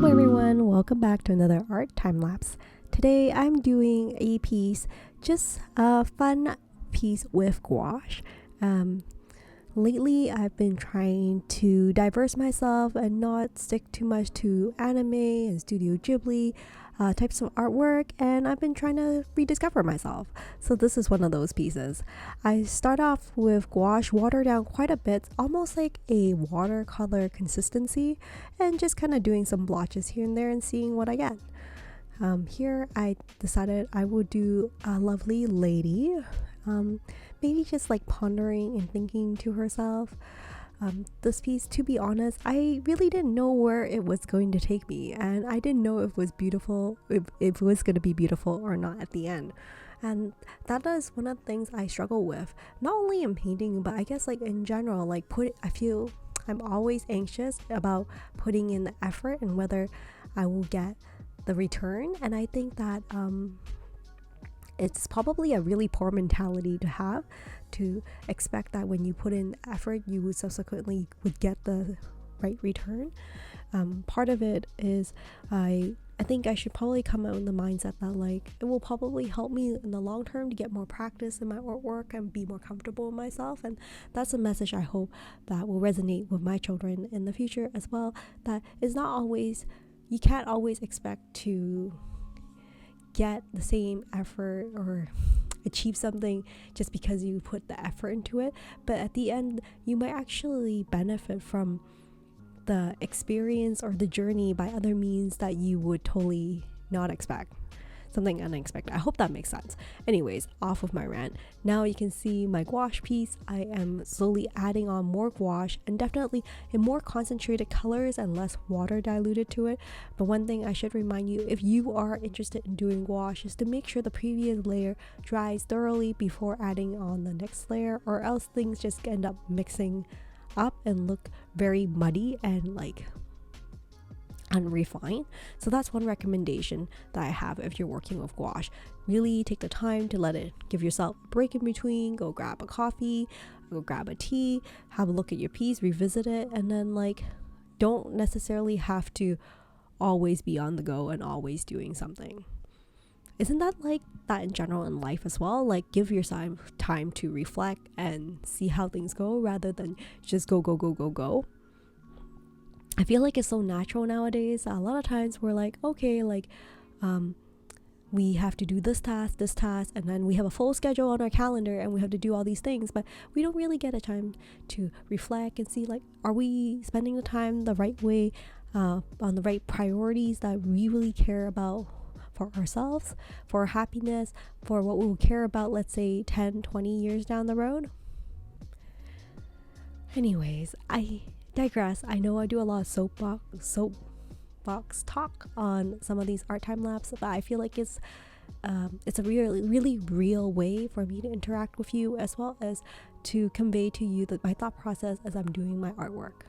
Hello everyone, welcome back to another art time lapse. Today I'm doing a piece, just a fun piece with gouache. Lately I've been trying to diverse myself and not stick too much to anime and Studio Ghibli types of artwork, and I've been trying to rediscover myself. So this is one of those pieces. I start off with gouache, water down quite a bit, almost like a watercolor consistency, and just kind of doing some blotches here and there and seeing what I get. Here I decided I would do a lovely lady, maybe just like pondering and thinking to herself. This piece, to be honest, I really didn't know where it was going to take me, and I didn't know if it was beautiful, if it was going to be beautiful or not at the end. And that is one of the things I struggle with, not only in painting, but I guess like in general. I feel I'm always anxious about putting in the effort and whether I will get the return. And I think that it's probably a really poor mentality to have, to expect that when you put in effort you would subsequently would get the right return. Part of it is I think I should probably come out in the mindset that like it will probably help me in the long term to get more practice in my artwork and be more comfortable in myself. And that's a message I hope that will resonate with my children in the future as well, that it's not always, you can't always expect to get the same effort or achieve something just because you put the effort into it, but at the end you might actually benefit from the experience or the journey by other means that you would totally not expect. Something unexpected. I hope that makes sense. Anyways, off of my rant. Now you can see my gouache piece. I am slowly adding on more gouache and definitely in more concentrated colors and less water diluted to it. But one thing I should remind you, if you are interested in doing gouache, is to make sure the previous layer dries thoroughly before adding on the next layer, or else things just end up mixing up and look very muddy and like unrefined. So that's one recommendation that I have if you're working with gouache. Really take the time to let it, give yourself a break in between, go grab a coffee, go grab a tea, have a look at your piece, revisit it, and then like don't necessarily have to always be on the go and always doing something. Isn't that like that in general in life as well? Like give yourself time to reflect and see how things go rather than just go. I feel like it's so natural nowadays. A lot of times we're like, okay, like we have to do this task, and then we have a full schedule on our calendar and we have to do all these things, but we don't really get a time to reflect and see like, are we spending the time the right way, on the right priorities that we really care about for ourselves, for our happiness, for what we will care about, let's say 10-20 years down the road. Anyways, I digress. I know I do a lot of soapbox talk on some of these art time lapse, but I feel like it's a really real way for me to interact with you, as well as to convey to you my thought process as I'm doing my artwork.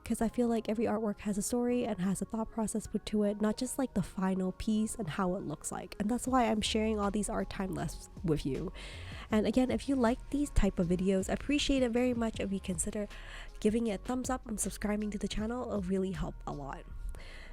Because I feel like every artwork has a story and has a thought process put to it, not just like the final piece and how it looks like. And that's why I'm sharing all these art time lapse with you. And again, if you like these type of videos, I appreciate it very much if you consider giving it a thumbs up and subscribing to the channel. It'll really help a lot.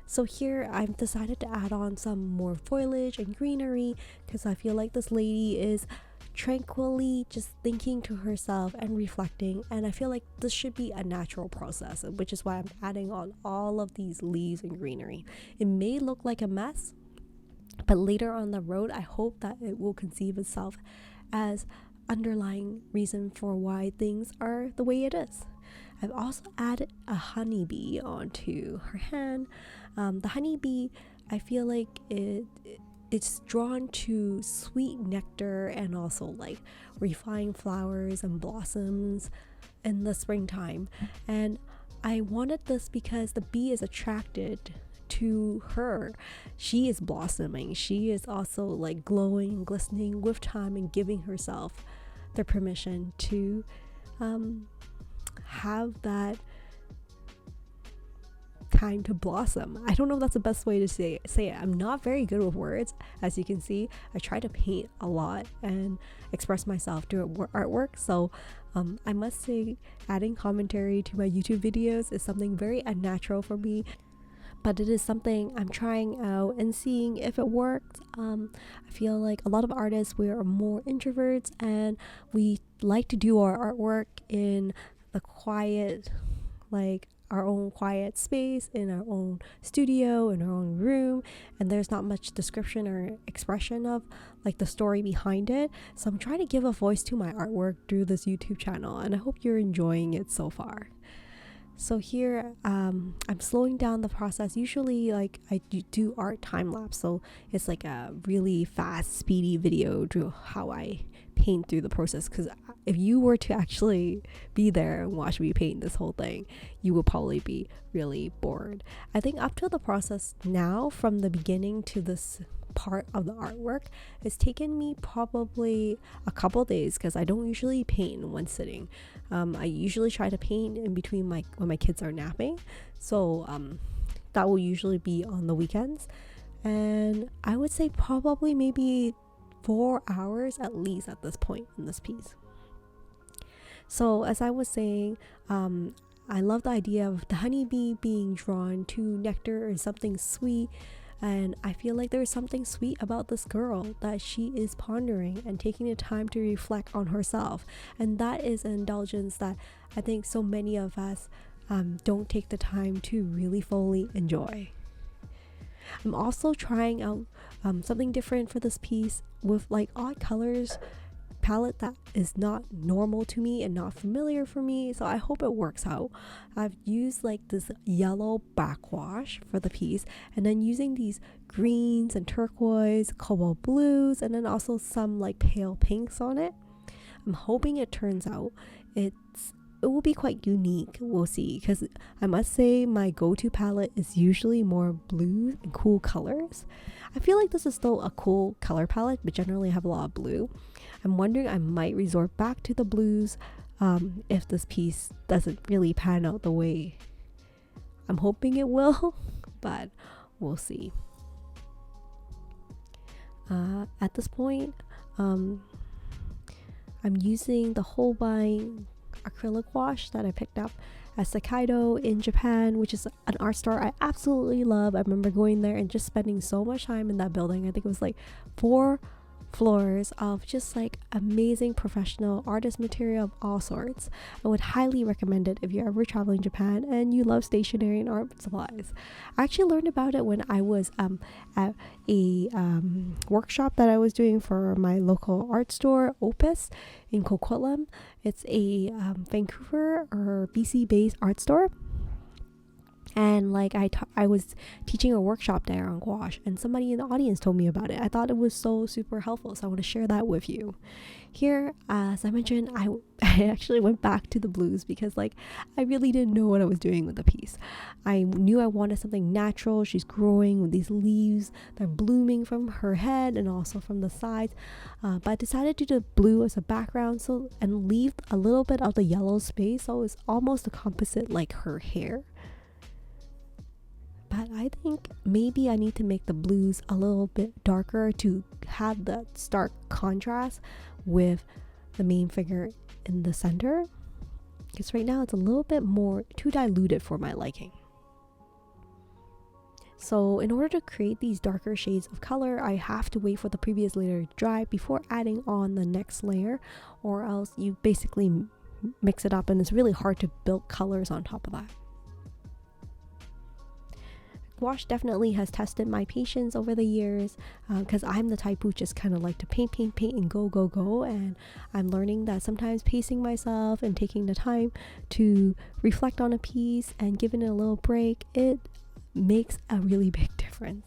So here I've decided to add on some more foliage and greenery because I feel like this lady is tranquilly just thinking to herself and reflecting, and I feel like this should be a natural process, which is why I'm adding on all of these leaves and greenery. It may look like a mess, but later on the road I hope that it will conceive itself as underlying reason for why things are the way it is. I've also added a honeybee onto her hand. The honeybee, I feel like it's drawn to sweet nectar and also like refined flowers and blossoms in the springtime. And I wanted this because the bee is attracted to her. She is blossoming. She is also like glowing and glistening with time and giving herself the permission to have that time to blossom. I don't know if that's the best way to say it. I'm not very good with words. As you can see, I try to paint a lot and express myself through artwork, so I must say adding commentary to my YouTube videos is something very unnatural for me. but it is something I'm trying out and seeing if it works. I feel like a lot of artists, we are more introverts and we like to do our artwork in the quiet, like our own quiet space, in our own studio, in our own room, and there's not much description or expression of like the story behind it. So I'm trying to give a voice to my artwork through this YouTube channel, and I hope you're enjoying it so far. So here, I'm slowing down the process. Usually, like, I do art time lapse, so it's like a really fast, speedy video to how I paint through the process. Because if you were to actually be there and watch me paint this whole thing, you would probably be really bored. I think up to the process now, from the beginning to this part of the artwork, it's taken me probably a couple days, because I don't usually paint in one sitting. I usually try to paint in between when my kids are napping, so that will usually be on the weekends, and I would say probably maybe 4 hours at least at this point in this piece. So as I was saying, I love the idea of the honeybee being drawn to nectar or something sweet. And I feel like there's something sweet about this girl that she is pondering and taking the time to reflect on herself. And that is an indulgence that I think so many of us don't take the time to really fully enjoy. I'm also trying out something different for this piece with like odd colors palette that is not normal to me and not familiar for me, so I hope it works out. I've used like this yellow backwash for the piece, and then using these greens and turquoise, cobalt blues, and then also some like pale pinks on it. I'm hoping it turns out it will be quite unique. We'll see, because I must say my go-to palette is usually more blues and cool colors. I feel like this is still a cool color palette, but generally I have a lot of blue. I'm wondering I might resort back to the blues if this piece doesn't really pan out the way I'm hoping it will, but we'll see. At this point, I'm using the Holbein acrylic wash that I picked up at Sakaido in Japan, which is an art store I absolutely love. I remember going there and just spending so much time in that building. I think it was like 4 floors of just like amazing professional artist material of all sorts. I would highly recommend it if you're ever traveling Japan and you love stationery and art supplies. I actually learned about it when I was at a workshop that I was doing for my local art store, Opus, in Coquitlam. It's a Vancouver or BC based art store. And like I was teaching a workshop there on gouache, and somebody in the audience told me about it. I thought it was so super helpful, so I want to share that with you. Here, as I mentioned, I actually went back to the blues because like I really didn't know what I was doing with the piece. I knew I wanted something natural. She's growing with these leaves that are blooming from her head and also from the sides, but I decided to do the blue as a background and leave a little bit of the yellow space, so it's almost a composite like her hair. But I think maybe I need to make the blues a little bit darker to have that stark contrast with the main figure in the center, because right now it's a little bit more too diluted for my liking. So in order to create these darker shades of color, I have to wait for the previous layer to dry before adding on the next layer, or else you basically mix it up and it's really hard to build colors on top of that. Gouache definitely has tested my patience over the years, because I'm the type who just kind of like to paint and go, and I'm learning that sometimes pacing myself and taking the time to reflect on a piece and giving it a little break, it makes a really big difference.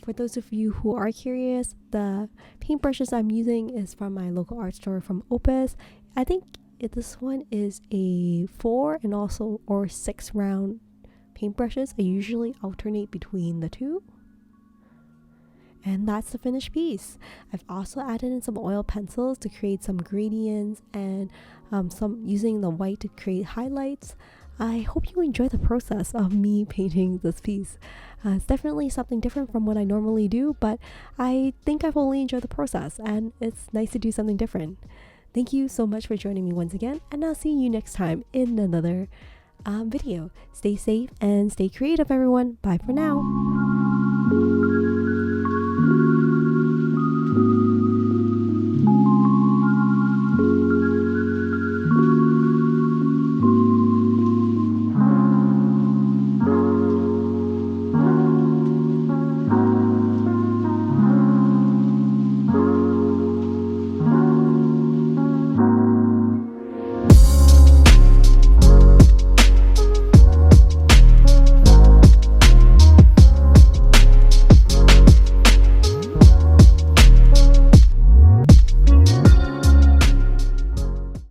For those of you who are curious, the paintbrushes I'm using is from my local art store from Opus. I think this one is a 4 and also or 6 round paintbrushes. I usually alternate between the two. And that's the finished piece. I've also added in some oil pencils to create some gradients and some using the white to create highlights. I hope you enjoy the process of me painting this piece. It's definitely something different from what I normally do, but I think I've only enjoyed the process and it's nice to do something different. Thank you so much for joining me once again, and I'll see you next time in another video. Stay safe and stay creative, everyone. Bye for now.